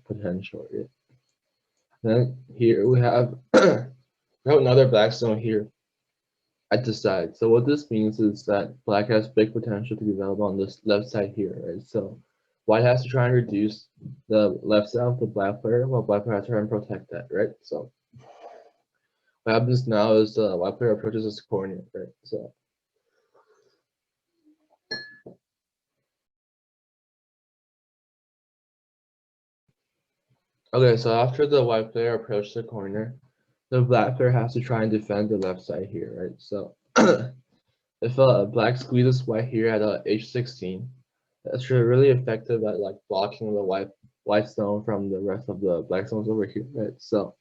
potential, right? Then here we have another black stone here at the side. So what this means is that black has big potential to develop on this left side here, right? So white has to try and reduce the left side of the black player, while black player has to try and protect that, right? So what happens now is the white player approaches this corner, right? So okay, so after the white player approaches the corner, the black player has to try and defend the left side here, right? So if black squeezes white here at h16, that's really effective at like blocking the white stone from the rest of the black stones over here, right? So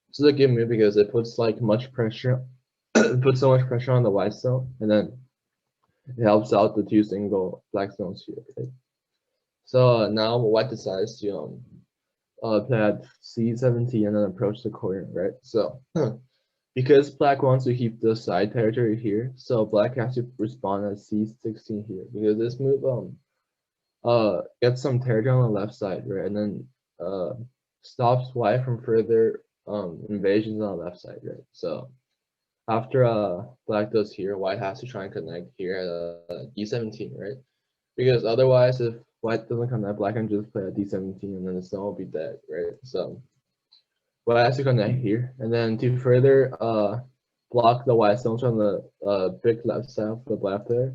this is a good move because it puts like much pressure, it puts so much pressure on the white stone, and then it helps out the two single black stones here, right? So now white decides to play at c17 and then approach the corner, right? So because black wants to keep the side territory here, so black has to respond at c16 here because this move gets some territory on the left side, right? And then stops white from further invasions on the left side, right? So after black does here, white has to try and connect here at d17, right? Because otherwise, if white doesn't connect, black can just play at d17 and then the stone will be dead, right? So white has to connect here, and then to further block the white stones from the big left side of the black player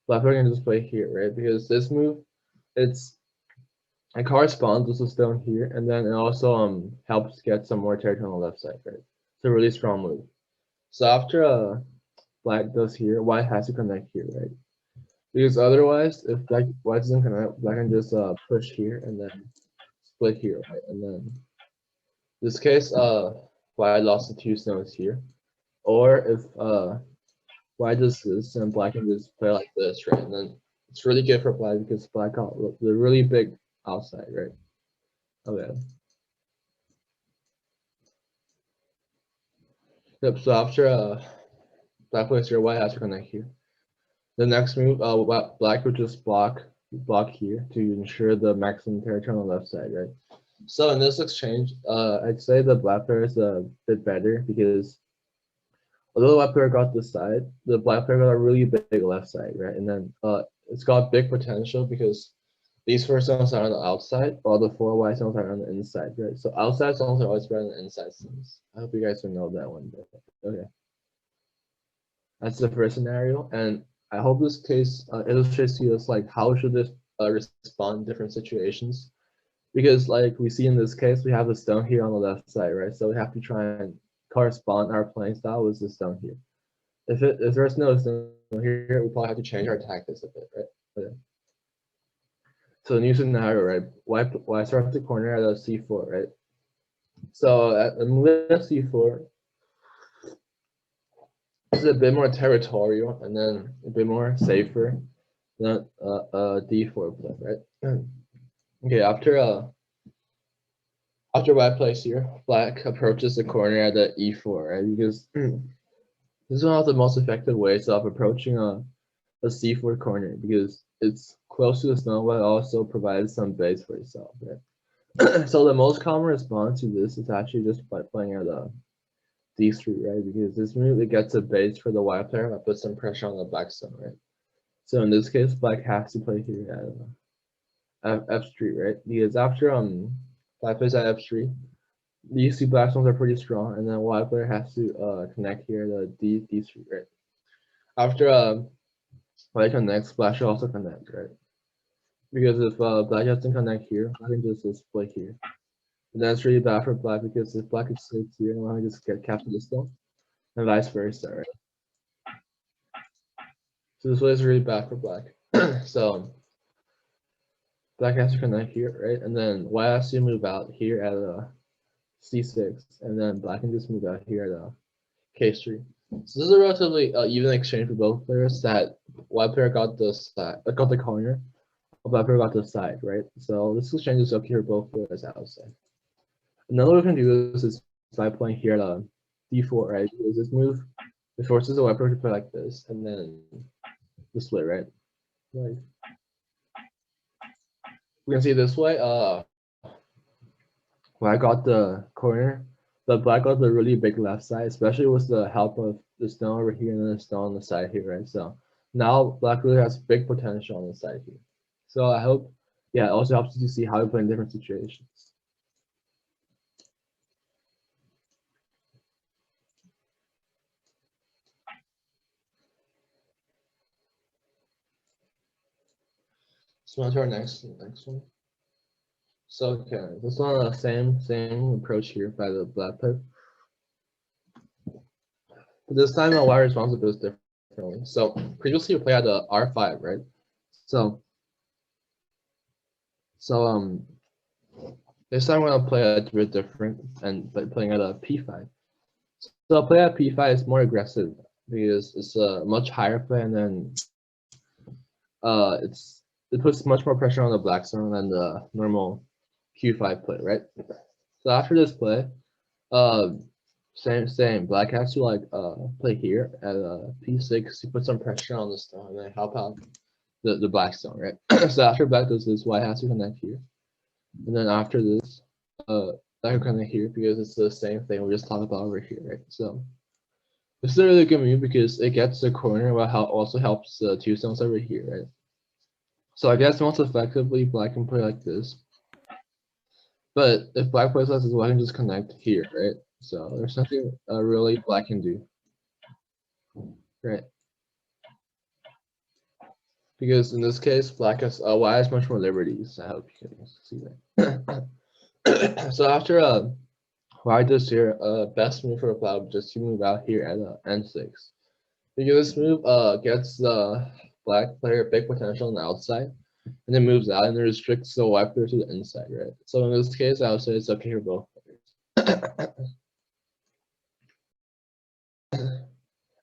can just play here, right? Because this move, it corresponds with the stone here, and then it also helps get some more territory on the left side, right? It's a really strong move. So after black does here, white has to connect here, right? Because otherwise, if white doesn't connect, black can just push here and then split here, right? And then in this case, white lost the two stones here. Or if white does this, and black can just play like this, right? And then it's really good for black because black got the really big outside, right? Okay. Yep. So after black plays here, white has to connect here. The next move, black would just block here to ensure the maximum territory on the left side, right? So in this exchange, I'd say the black player is a bit better because although the white player got this side, the black player got a really big left side, right? And then it's got big potential because these four stones are on the outside, while the four white stones are on the inside, right? So outside stones are always better than inside stones. I hope you guys will know that one day. Okay. That's the first scenario, and I hope this case illustrates to us like how should this respond in different situations, because like we see in this case, we have the stone here on the left side, right? So we have to try and correspond our playing style with the stone here. If there's no stone here, we probably have to change our tactics a bit, right? Okay. So new scenario, right? White start at the corner at a c4, right? So at a move at c4, this is a bit more territorial and then a bit more safer than d4 play, right? Okay, after white plays here, black approaches the corner at the e4, right? Because this is one of the most effective ways of approaching a c4 corner because it's close to the stone, but also provides some base for itself, right? So the most common response to this is actually just by playing at a d3, right? Because this move it gets a base for the white player that puts some pressure on the black stone, right? So in this case, black has to play here at f3, right? Because after black plays at f3, these two black stones are pretty strong, and then white player has to connect here the d3, right? After white connects, black should also connect, right? Because if black doesn't connect here, I can just split here. And that's really bad for black because if black is sits here, then I just get captured the stone, and vice versa, right? So this way is really bad for black. So black has to connect here, right? And then white has to move out here at a c6, and then black can just move out here at a k3. So this is a relatively even exchange for both players. That white player got the side, got the corner, black player got the side, right? So this exchange is okay for both players outside. Another way we can do this is by playing here at a d4, right? Because this move it forces the white player to play like this, and then the split, right? Like we can see this way. When I got the corner, the black got the really big left side, especially with the help of the stone over here and then the stone on the side here, right? So now black really has big potential on the side here. So I hope, yeah, it also helps you to see how to play in different situations. So on to our next one. So okay, this one the same approach here by the black player. But this time the wire responds a bit differently. So previously we played at the R5, right? So so this time we're gonna play a bit different and playing at a P5. So a play at P5 is more aggressive because it's a much higher play, and then it puts much more pressure on the black stone than the normal Q5 play, right? So after this play, uh, same. Black has to like play here at P6 to put some pressure on the stone and then help out the black stone, right? So after black does this, white has to connect here, and then after this, black will connect here because it's the same thing we just talked about over here, right? So this is a really good move because it gets the corner while also helps the two stones over here, right? So I guess most effectively, black can play like this. But if black plays like this, black can just connect here, right? So there's nothing really black can do, right? Because in this case, black has white has much more liberties. I hope you can see that. So after white does here, best move for black just to move out here at N6. Because this move gets the black player big potential on the outside, and then moves out and it restricts the white player to the inside, right? So in this case, I would say it's okay for both players.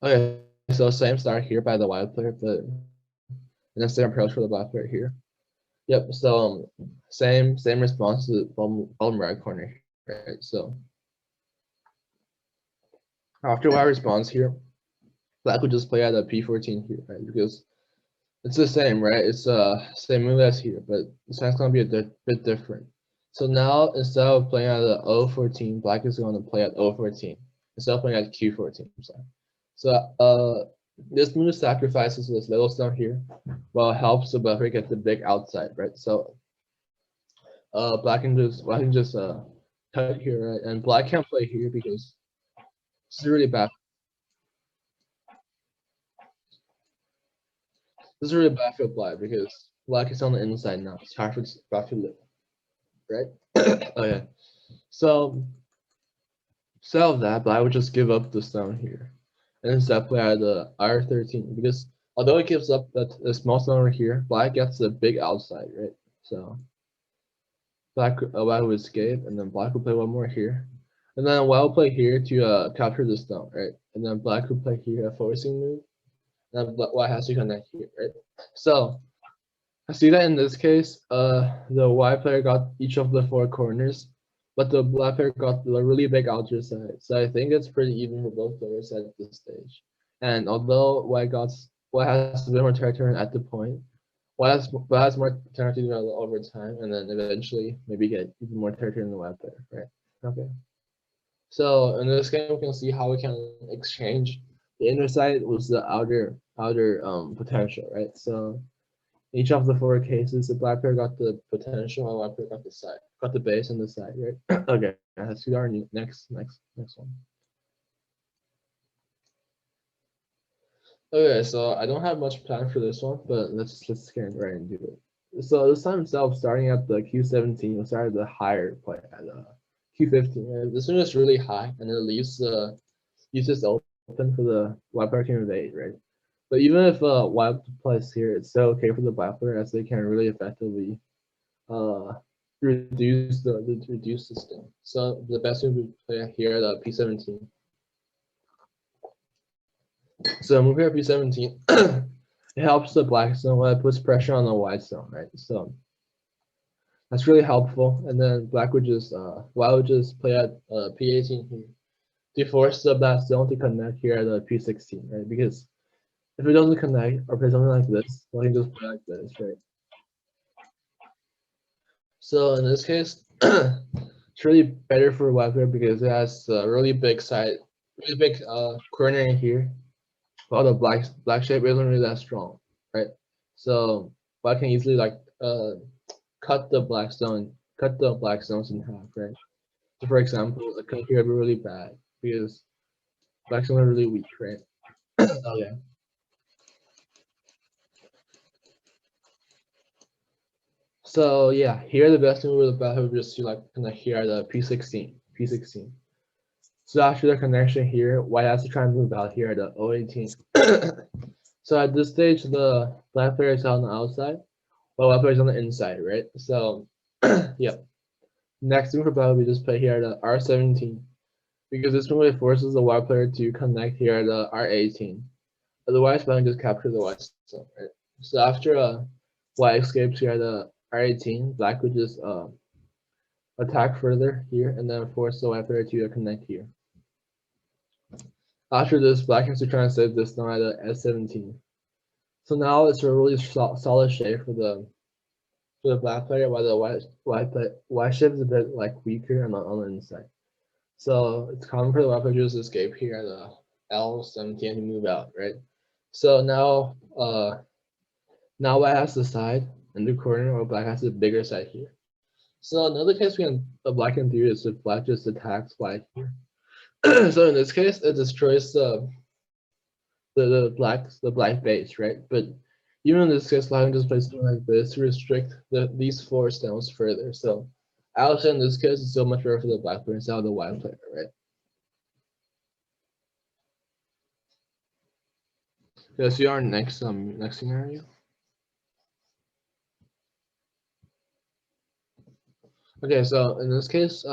Okay, so same start here by the white player, but and the same approach for the black player here. Yep. So same response to the bottom right corner, right? So after white responds here, black would just play at a P14 here, right? Because it's the same, right? It's same move as here, but the sign's gonna be a bit different. So now instead of playing at the O14, black is going to play at O14 instead of playing at Q14. So this move sacrifices this little stone here, while it helps the buffer get the big outside, right? So black can just cut here, right? And black can't play here because this is really bad. This is really bad for black because black is on the inside now. It's hard for black to live, right? Okay. So instead of that, black would just give up the stone here. And instead play at the R13 because although it gives up the small stone over here, black gets the big outside, right? So black would escape, and then black will play one more here. And then white will play here to capture the stone, right? And then black will play here a forcing move. And then white has to connect here, right? So I see that in this case, the white player got each of the four corners, but the black player got the really big outer side. So I think it's pretty even for both players at this stage. And although white has a bit more territory at the point, white has more territory over time, and then eventually maybe get even more territory in the white player, right? Okay. So in this game, we can see how we can exchange the inner side with the outer potential, right? So each of the four cases, the black player got the potential, and the white player got the base and the side, right? Okay, let's do our next one. Okay, so I don't have much plan for this one, but let's get right into it. So this time itself, starting at the Q17, we started the higher play at Q15. This one is really high, and it leaves this open for the white player to invade, right? But even if white plays here, it's still okay for the black player as they can really effectively reduce the stone. So the best move to play here at P17. So move here P17. It helps the black stone while it puts pressure on the white stone, right? So that's really helpful. And then black would just white would just play at P18 here to force the black stone to connect here at P16, right? Because if it doesn't connect or play something like this, we can just play like this, right? So in this case, It's really better for white player because it has a really big side, really big corner in here. While the black shape isn't really that strong, right? So white can easily like cut the black stones in half, right? So for example, the cut here would be really bad because black stones are really weak, right? Oh yeah. So yeah, here the best thing with the black would just to like connect here at the P16. So after the connection here, white has to try and move out here at the O18. So at this stage, the black player is on the outside, while white player is on the inside, right? So yeah. Next move for black will be just play here at the R17 because this move forces the white player to connect here at the R18. Otherwise, black can just capture the white stone, right? So after white escapes here at the R18, black would just attack further here and then force the white player to connect here. After this, black has to try and save this stone at the S17. So now it's a really solid shape for the black player, while the white shape is a bit like weaker on the inside. So it's common for the white player to just escape here at the L17 to move out, right? So now white has the side in the corner, while black has the bigger side here. So another case the black can do is if black just attacks white here. So in this case, it destroys the black base, right? But even in this case, black just plays something like this to restrict these four stones further. So I would say in this case, it's so much better for the black player instead of the white player, right? Okay, so our next scenario. Okay, so in this case,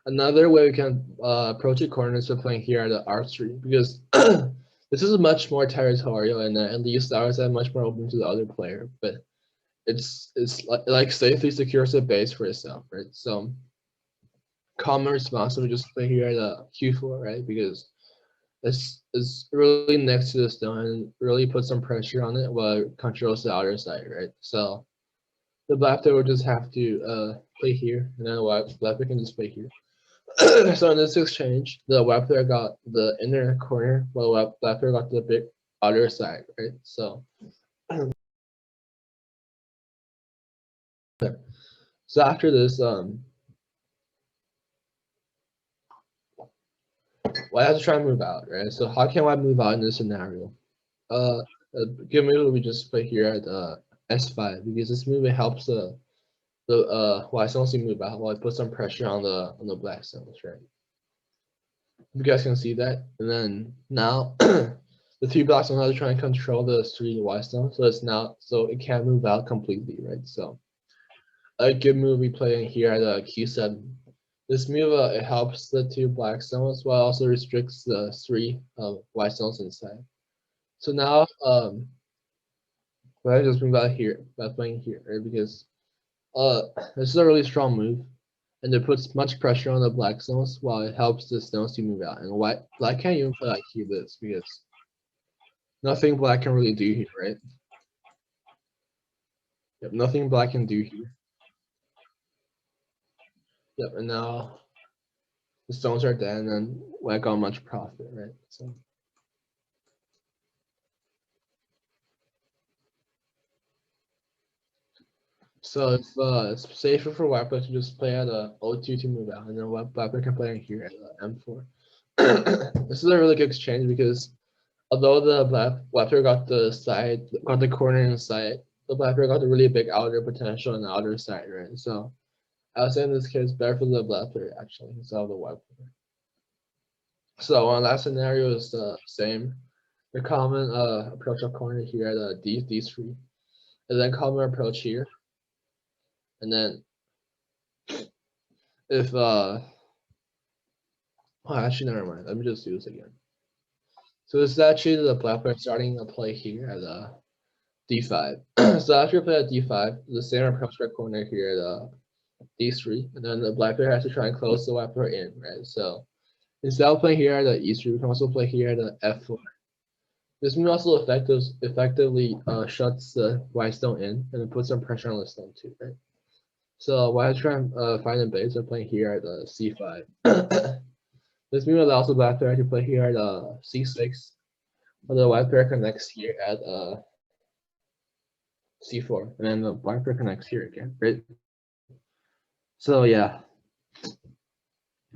another way we can approach a corner is by playing here at the R3 because this is much more territorial and at least the other side much more open to the other player, but it's like safely secures the base for itself, right? So common response would just play here at the Q4, right? Because it's really next to the stone and really puts some pressure on it while it controls the outer side, right? So the black player would just have to play here, and then the black player can just play here. So in this exchange, the white player got the inner corner, while the black player got the big outer side, right? So after this, white has to try and move out, right? So how can white move out in this scenario? Uh, good move we just play here at S5 because this move helps the white stones to move out while it puts some pressure on the black stones, right? You guys can see that, and then now the two black stones have to try and control the three white stones, so it can't move out completely, right? So a good move we play in here at Q7. This move it helps the two black stones while also restricts the three white stones inside. So now I just move out here by playing here, right? Because this is a really strong move, and it puts much pressure on the black stones while it helps the stones to move out. And black can't even play like this because nothing black can really do here, right? Yep, nothing black can do here. Yep, and now the stones are dead, and then white got much profit, right? So it's safer for white player to just play at a O2 to move out, and then black player can play here at M4. This is a really good exchange because although the white player got the corner inside, the black player got the really big outer potential on the outer side, right? So I would say in this case, better for the black player actually instead of the white player. So that scenario is the same. The common approach of corner here at D3, and then common approach here, and then if oh, actually never mind. Let me just do this again. So this is actually the black player starting to play here at D5. So after you play at D5, the same approach right corner here at D3, and then the black player has to try and close the white player in, right? So instead of playing here at the E3, we can also play here at the F4. This move also effectively shuts the white stone in and it puts some pressure on the stone too, right? So white has to try and find a base. They're playing here at c5. This move allows the black player to play here at c6, while the white player connects here at c4, and then the white player connects here again, right? So yeah,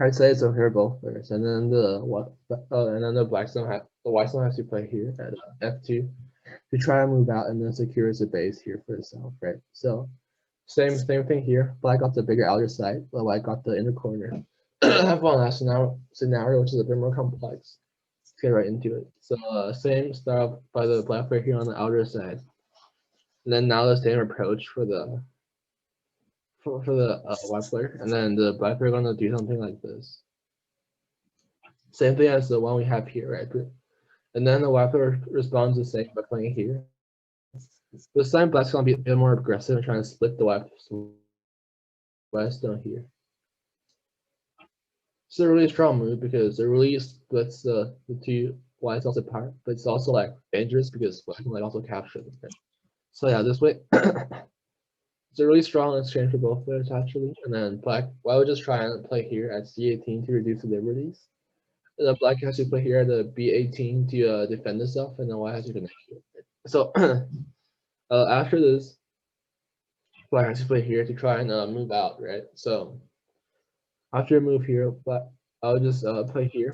I'd say it's okay for both players, and then the white stone has to play here at f2 to try and move out and then secures the base here for itself, right? So same thing here. Black got the bigger outer side, but white got the inner corner. I have one last scenario, which is a bit more complex. Let's get right into it. So same start by the black player here on the outer side, and then now the same approach for the white player, and then the black player gonna do something like this. Same thing as the one we have here, right? And then the white player responds the same by playing here. This time black's gonna be a bit more aggressive and trying to split the white stone here. It's a really strong move because it really splits the two white stones apart, but it's also like dangerous because black can like also capture them. Right? So yeah, this way it's a really strong exchange for both players actually. And then white would just try and play here at c18 to reduce the liberties. And then black has to play here at the b18 to defend itself, and then white has to connect here. So after this, black has to play here to try and move out, right? So after I move here, I'll just play here,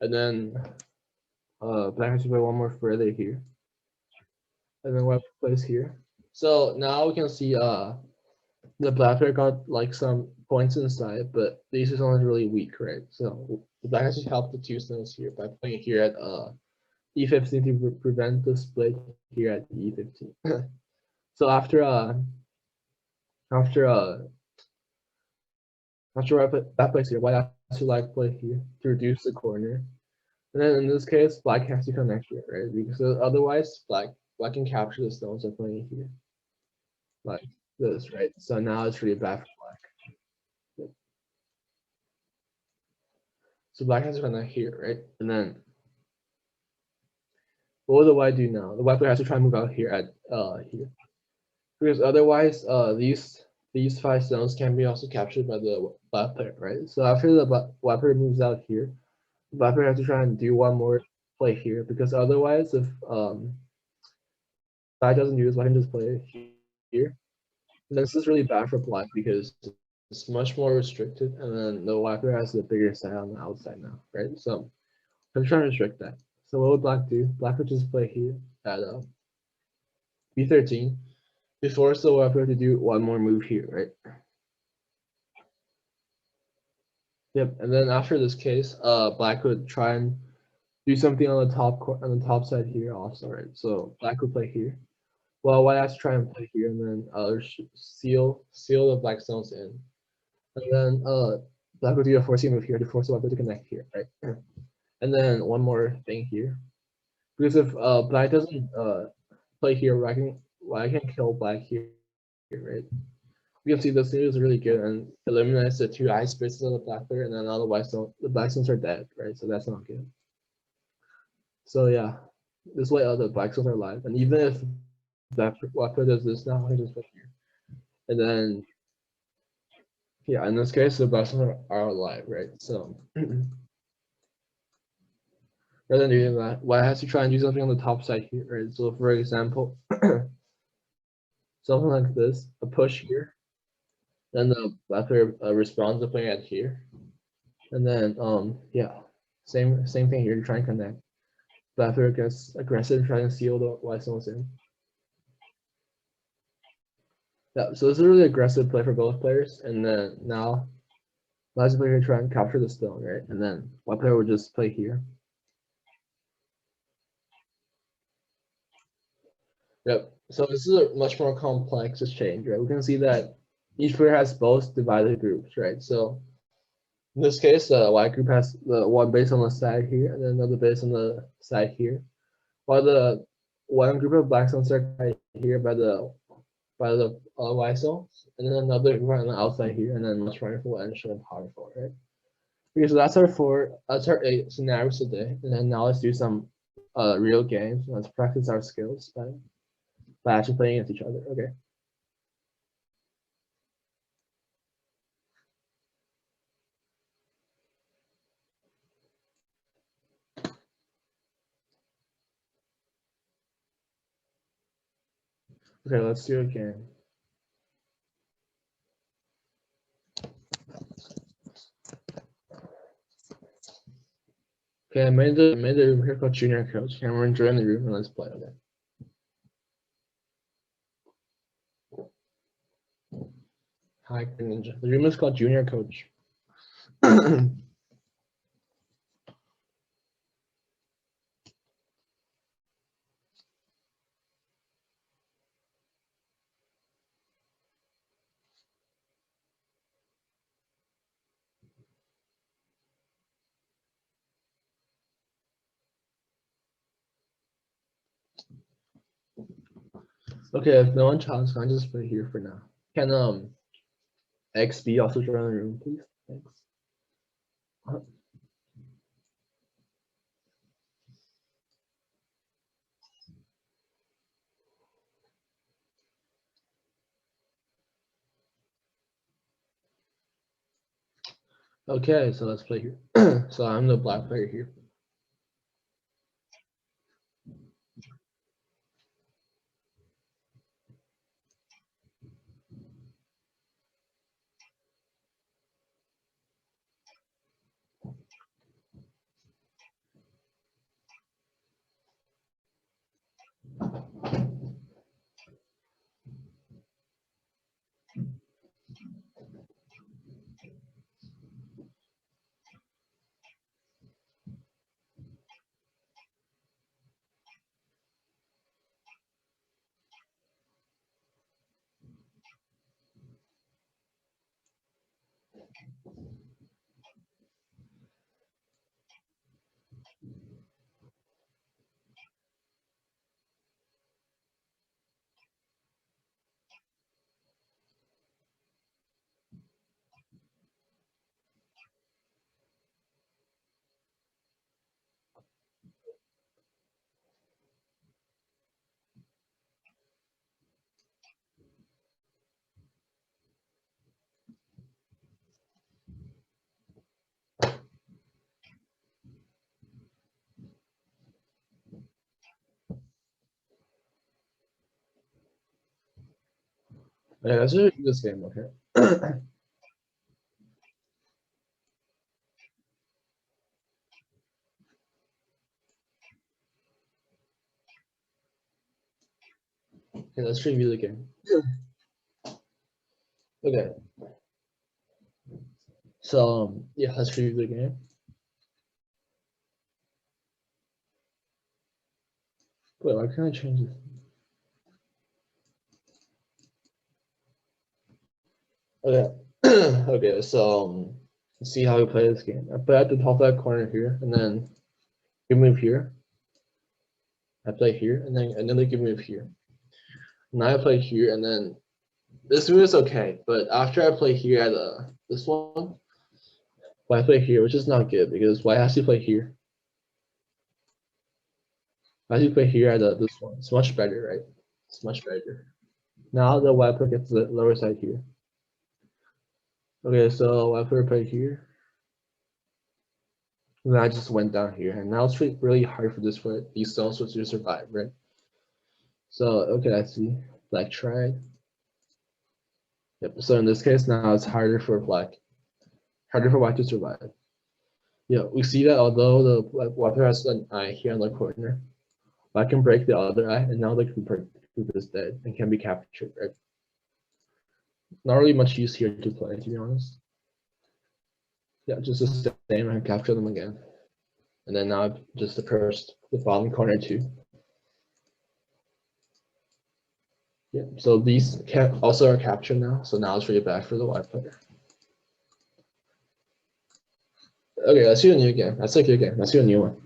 and then black has to play one more further here, and then white plays here. So now we can see the black player got like some points inside, but these are only really weak, right? So the black has to help the two stones here by playing here at e15 to prevent the split here at e15. So after that place here, white has to like play here to reduce the corner. And then in this case, black has to connect here, right? Because otherwise black can capture the stones by playing here. Like this, right? So now it's really bad for black. So black has to connect here, right? And then what will the white do now? The white player has to try and move out here at here. Because otherwise these 5 stones can be also captured by the black player, right? So after the white player moves out here, the black player has to try and do one more play here, because otherwise if black doesn't do this, black can just play here. And this is really bad for black because it's much more restricted, and then the white player has the bigger side on the outside now, right? So I'm trying to restrict that. So what would black do? Black would just play here at b13 to force the white player to do one more move here, right? Yep. And then after this case, black would try and do something on the top side here also, right? So black would play here. Well, white has to try and play here, and then seal the black stones in, and then black would do a forcing move here to force the white to connect here, right? And then one more thing here, because if black doesn't play here, white can kill black here, right? You can see this move is really good and eliminates the 2 ice spaces of the black player, and then all the black stones are dead, right? So that's not good. So yeah, this way all the black stones are alive, and even if black player does this now, I can just put here, and then yeah, in this case the black stones are alive, right? So rather than doing that, white has to try and do something on the top side here, right? So for example, something like this, a push here, then the black player responds to playing it here, and then yeah, same thing here to try and connect. Black player gets aggressive, trying to seal the white stones in. Yeah, so this is a really aggressive play for both players, and then now black player try and capture the stone, right? And then white player would just play here. Yep. So this is a much more complex exchange, right? We can see that each player has both divided groups, right? So in this case, the white group has the one base on the side here, and then another base on the side here, while the one group of black stones are right here by the white stones, and then another group on the outside here, and then much powerful and short and powerful, right? Okay, so that's our 8 scenarios today, and then now let's do some real games. Let's practice our skills by actually playing against each other. Okay. Okay, let's do it again. Okay, I made the room here called JuniorCoach. And we're enjoying the room and let's play. Okay. Hi, Ninja. The room is called JuniorCoach. Okay, if no one challenges, can I just play here for now? Can XB also join the room, please? Thanks. Okay, so let's play here. So I'm the black player here. Okay, let's just do this game, okay? Okay, let's review the game. Okay. So yeah, let's review the game. Wait, why can't I change this? Okay. Okay, so let's see how we play this game. I play at the top left corner here, and then you move here. I play here, and then they can move here. Now I play here, and then this move is okay, but after I play here at this one, I play here, which is not good because white has to play here. I have to play here at this one. It's much better, right? It's much better. Now the white player gets the lower side here. Okay, so white player play here. And then I just went down here, and now it's really hard for these stones to survive, right? So okay, I see. Black tried. Yep. So in this case, now it's harder for white to survive. Yeah, we see that although the white player has an eye here on the corner, I can break the other eye, and now the group is dead and can be captured, right? Not really much use here to play, to be honest. Yeah, just the same, and capture them again. And then now I've just approached the bottom corner too. Yeah, so these also are captured now, so now it's really back for the white player. Okay, let's do a new game. Let's take a game. Let's do a new one.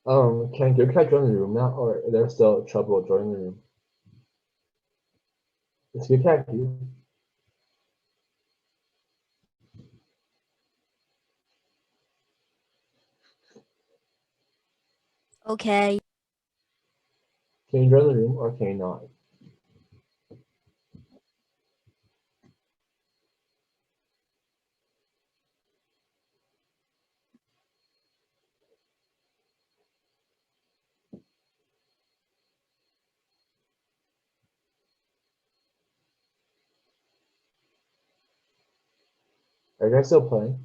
Can your cat join the room now, or there's still trouble joining the room? Is your cat here? Okay. Can you join the room or can you not? Are you guys still playing?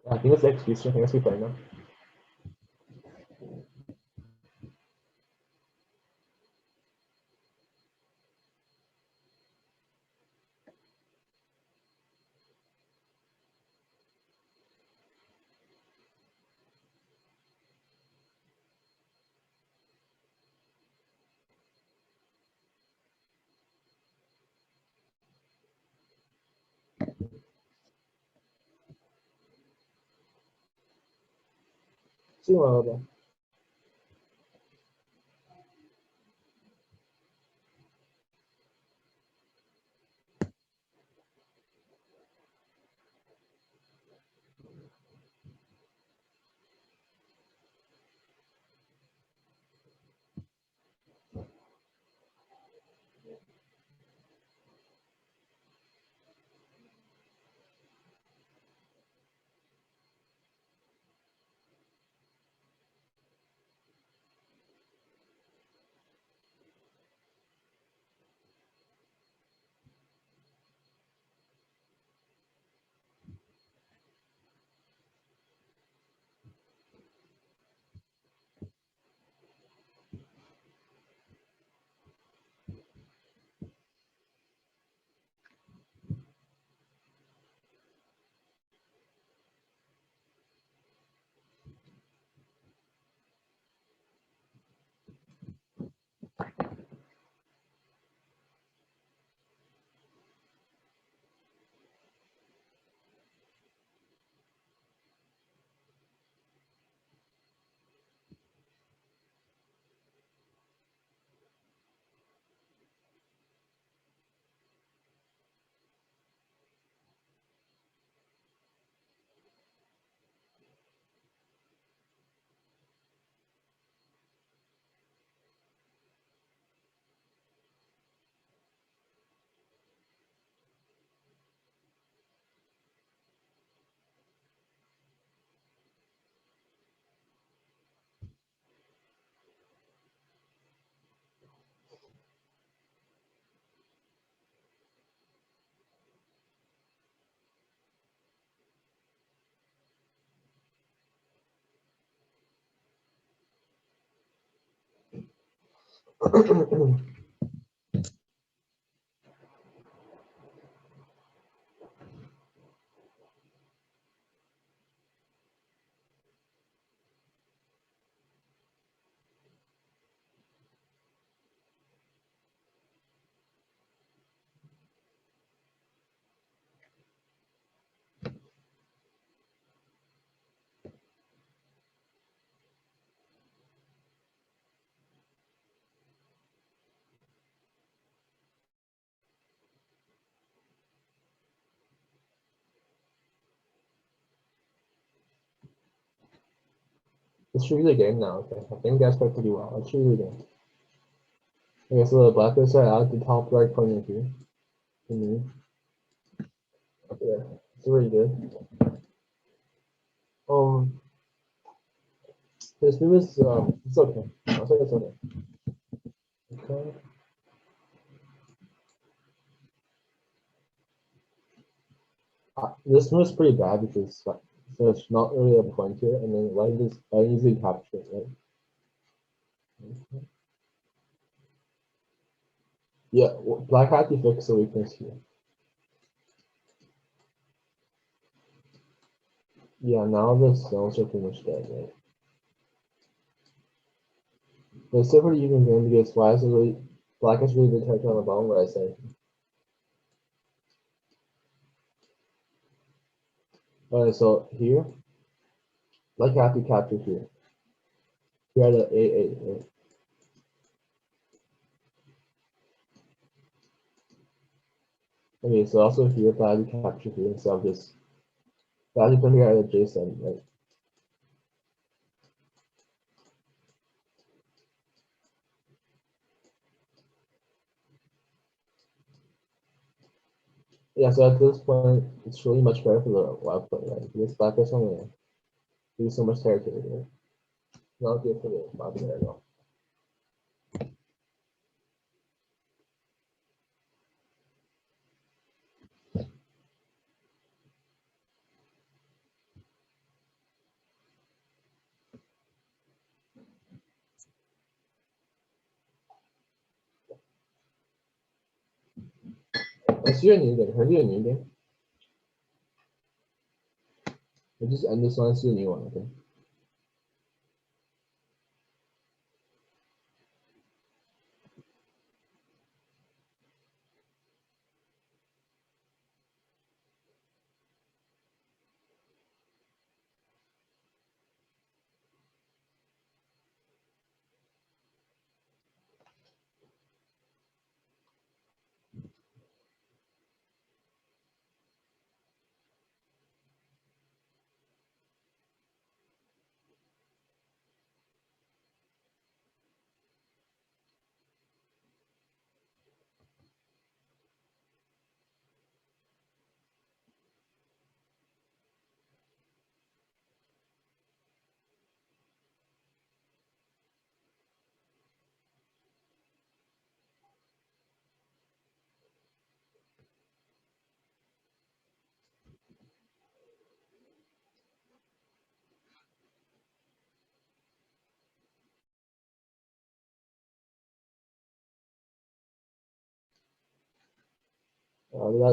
I think it's excuse. I think it's playing now. 进来了吧？Let's review the game now. Okay, I think you guys played pretty well. Let's review the game. Okay, so the Blackbird side out the top right corner here. For me. Okay, it's really good. This move is it's okay. I'll say it's okay. Okay. This move is pretty bad because so it's not really a point here, and then I easily capture it, right? Okay. Yeah, black had to fix the weakness here. Yeah, now the stones are pretty much dead, right? But it's still pretty even game because black is really good character on the bottom, what I say. Alright, so here, black have to capture here. Here at the A8, right? Okay, so also here, black have to capture here instead of this. Black have to put here at the J7, right? Yeah, so at this point, it's really much better for the white player, right? Because black is only lose so much territory, right? Not good for the white player at all. Let's do a new game. Can I do a new game? We'll just end this one. Let's do a new one, okay?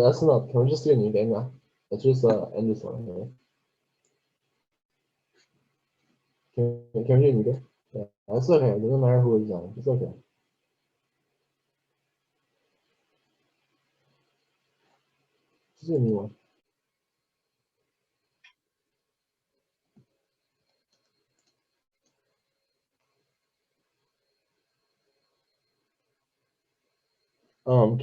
That's enough. Can we just do a new game now? Let's just end this one, okay? Can we do a new game? Yeah, that's okay. It doesn't matter who is on. It's okay. Just do a new one.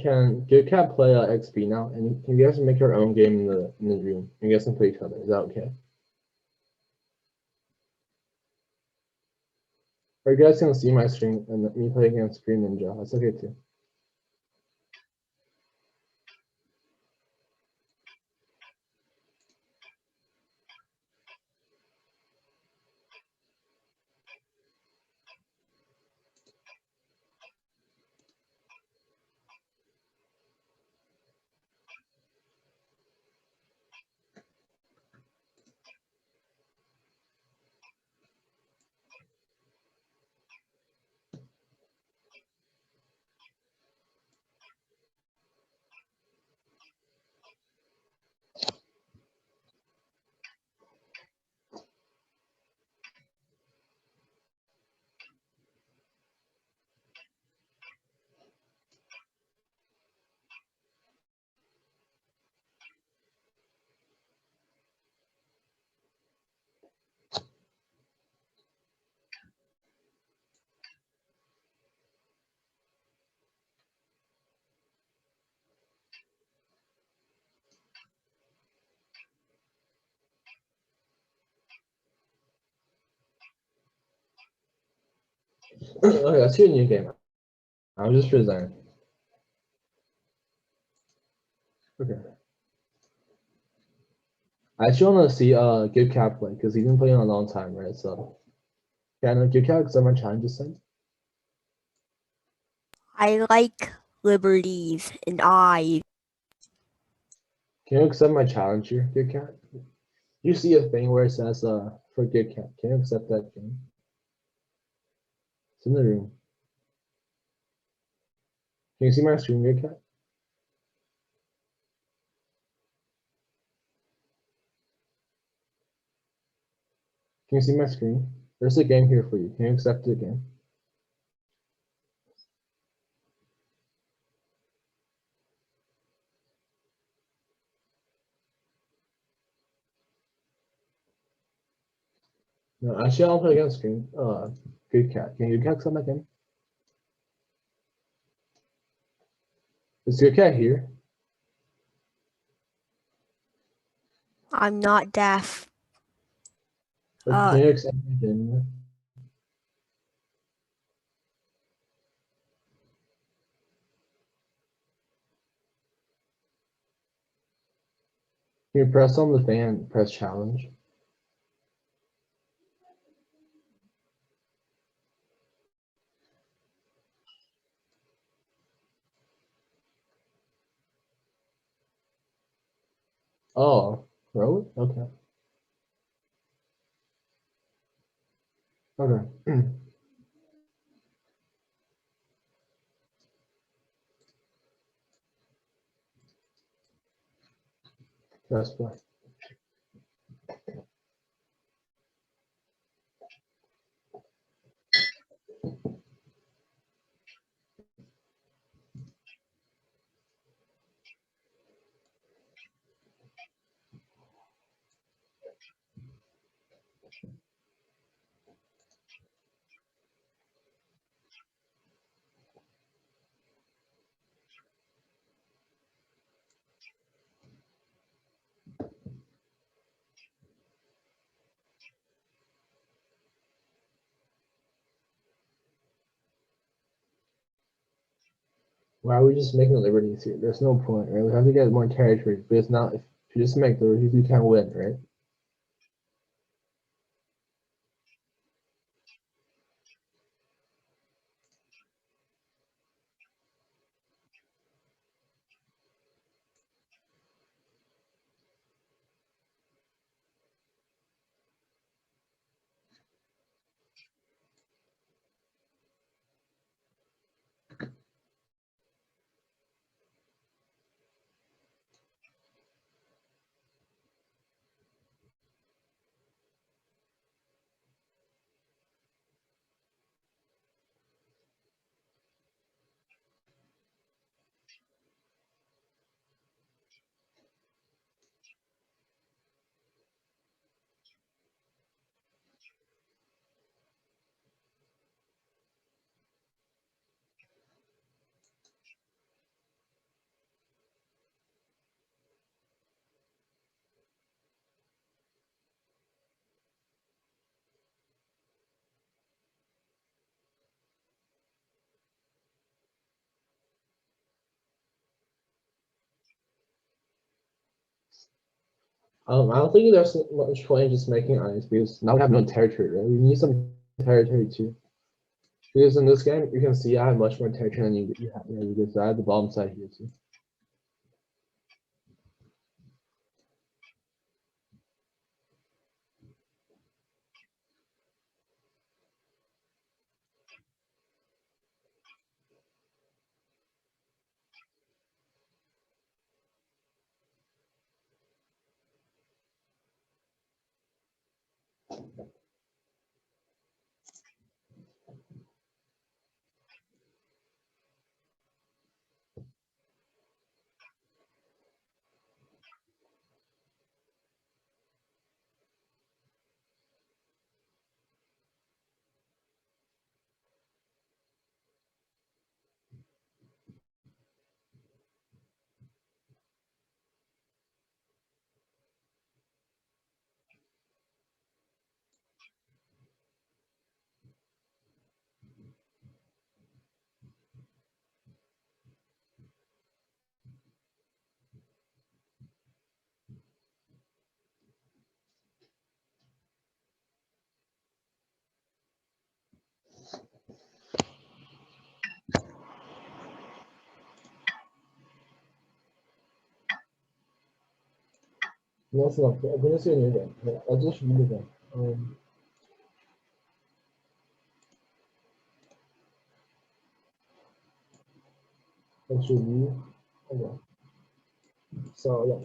Can Good Cat play XP now? And can you guys make your own game in the room? You guys can play each other. Is that okay? Or you guys can see my screen and me play against Green Ninja. That's okay too. Okay, let's do a new game. I'll just resign. Okay. I actually want to see Good Cat play because he's been playing a long time, right? So yeah, no, Good Cat accept my challenge this time. I like liberties and I. Can you accept my challenge here, Good Cat? You see a thing where it says for Good Cat. Can you accept that thing? It's in the room. Can you see my screen, good cat? Can you see my screen? There's a game here for you. Can you accept the game? No, actually, I'll play against screen. Good cat. Can you accept my game? Is good cat here? I'm not deaf. Can you accept my game? Can you press on the fan? Press challenge. Oh, really? Okay. Okay. Press play. Why are we just making liberties here? There's no point, right? We have to get more territory, but it's not. If you just make liberties, you can't win, right? I don't think there's much point in just making ice because now we have no territory, right? We need some territory too. Because in this game, you can see I have much more territory than you have. Yeah, because I have the bottom side here too. No, it's not. I'm gonna see a new game. Yeah, I'll just read it again. That should be okay. So yeah.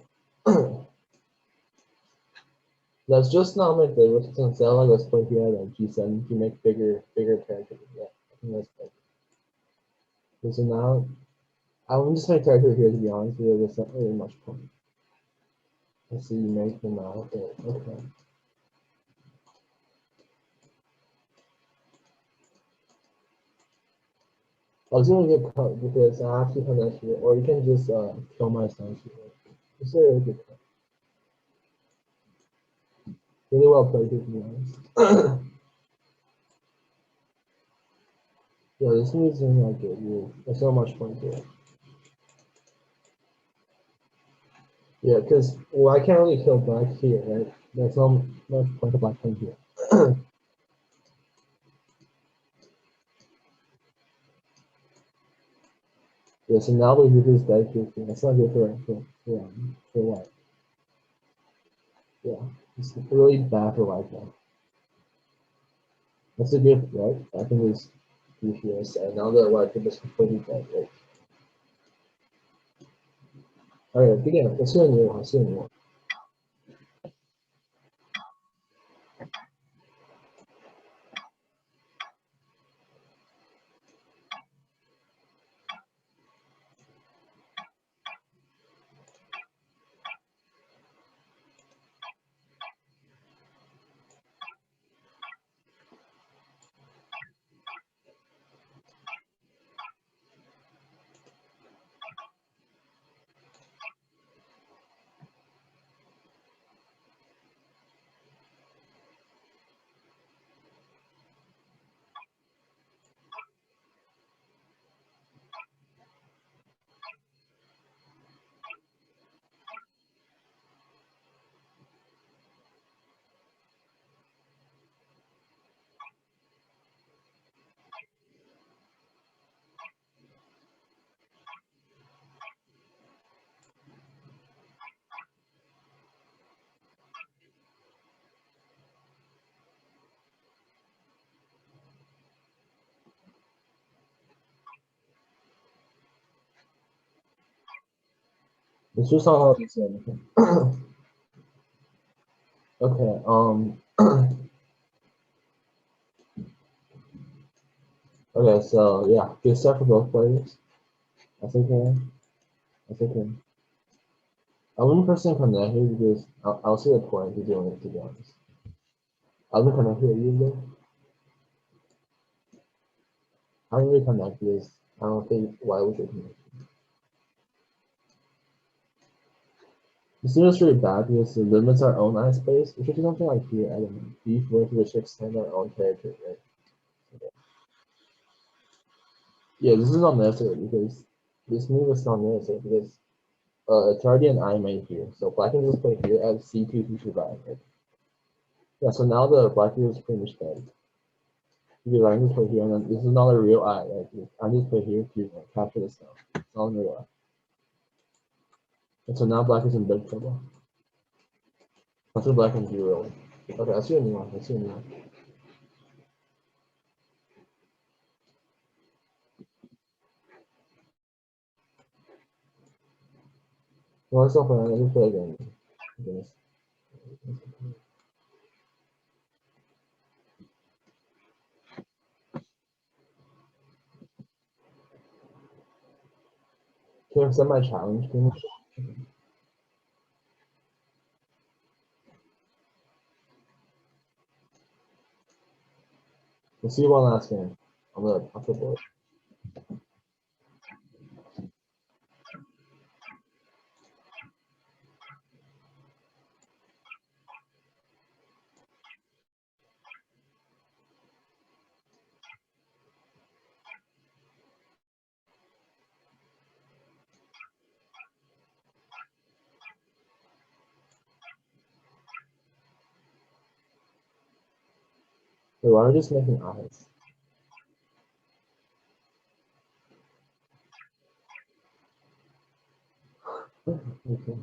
Let's just not make the resistance L. Let's play here at G7 to make bigger characters. Yeah, I think that's better. Okay, so now I wouldn't just make character here to be honest with you. There's not really much point. Let's see, you make them out. Okay. I was gonna get cut because I have to connect here, or you can just kill my son here. It's a really good cut. Really well played here to be honest. Yeah, this move's in like it. There's so much point to it. Yeah, because well, I can't really kill black here, right? There's not much point to black playing here. Yeah, so now we do this dead here. That's not good for white. Yeah, it's really bad for white now. That's a good right? I think it's UPS, and now the white is completely dead, right? Alright, begin. Let's see a new one. Let's see a new one. 你是上号几次？你看。Okay. Okay. So yeah, good stuff for both players. That's okay. That's okay. I wouldn't personally connect here because I'll see the point to doing it to be honest. I wouldn't connect here either. I don't really connect because I don't think why would you connect. This is really bad because it limits our own eye space. We should do something like here, I don't know, B4 to which extend our own character, right? Okay. Yeah, this is not necessary because this move is not necessary because it's already an I made here. So black can just play here at C2 to survive, right? Yeah, so now the black is pretty much dead. Because I can just play here and then this is not a real eye, right? I just play here to capture the stuff. It's not a real eye. And so now black is in big trouble. That's what black can do really. Okay, I see a new one. I see a new one. Well, it's not fun. I just play again. Okay. Can you accept my challenge? Can you? We'll see you one last game. I'll flip it. Wait, why are we just making eyes? Okay.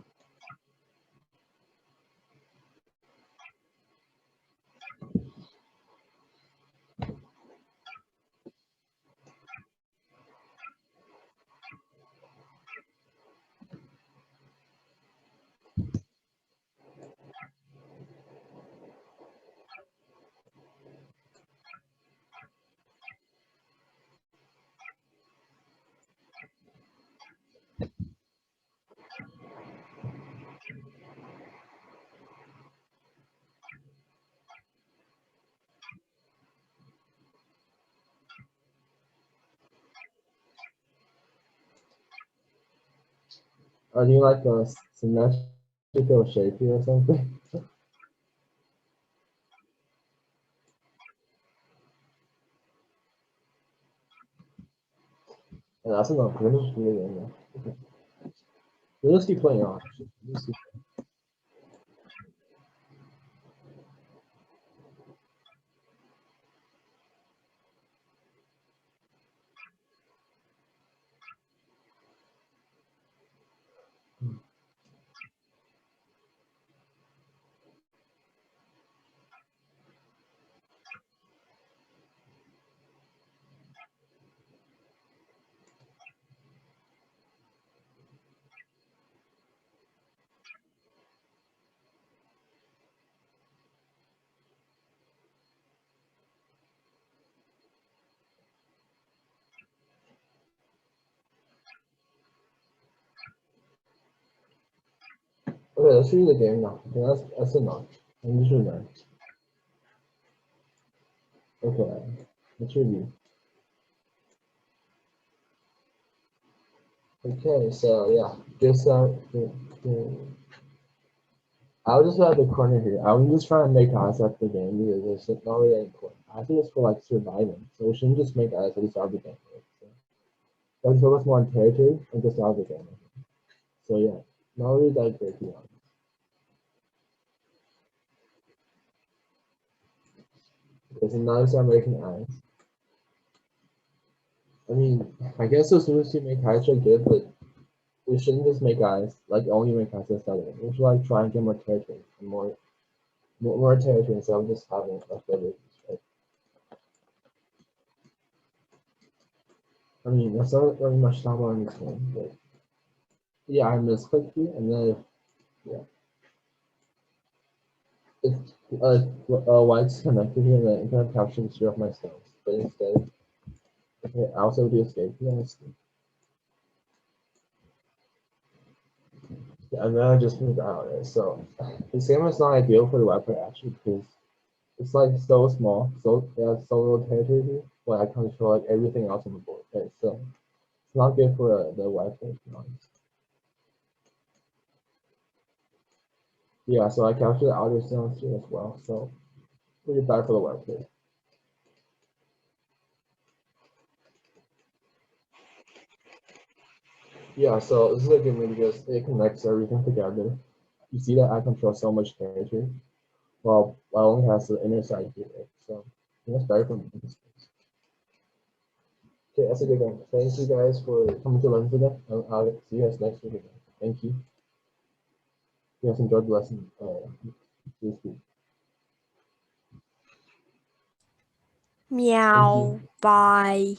Are you like a symmetrical shape here or something? And that's enough. We're just really in there. We'll just keep playing on. Okay, let's read the game now. Okay, that's enough. I'm just remember. Okay, let's review. Okay, so yeah, just I'll just have the corner here. I'm just trying to make eyes at the game because it's not really that important. I think it's for like surviving, so we shouldn't just make eyes at the start of the game. Right? So let's focus more on territory and just start the game. So yeah, not really that great to be honest. Okay, so now we start making eyes. I mean, I guess as soon as you make eyes are good, but we shouldn't just make eyes, like only make eyes instead of it. We should like try and get more territory and more territory instead of just having a favorite. Right? I mean, that's not very much talk about in this game, but yeah, I misclicked here, and then yeah, it's white's connected here, and then it kind of captured the share of my stones, but instead, okay, I also do escape. Yes, yeah, and then I just moved out. Right? So this game is not ideal for the white player actually because it's like so small, so yeah, so little territory here, but I control like everything else on the board. Right? So it's not good for the white player to be honest. Yeah, so I captured the outer stones here as well. So pretty bad for the white player. Yeah, so this is a good move because it connects everything together. You see that I control so much territory, while I only has the inner side here. Right? So I think it's better for me in this case. Okay, that's a good game. Thank you guys for coming to learn today. I'll see you guys next week again. Thank you. You guys enjoyed the lesson. This week. Thank you. Meow. Bye.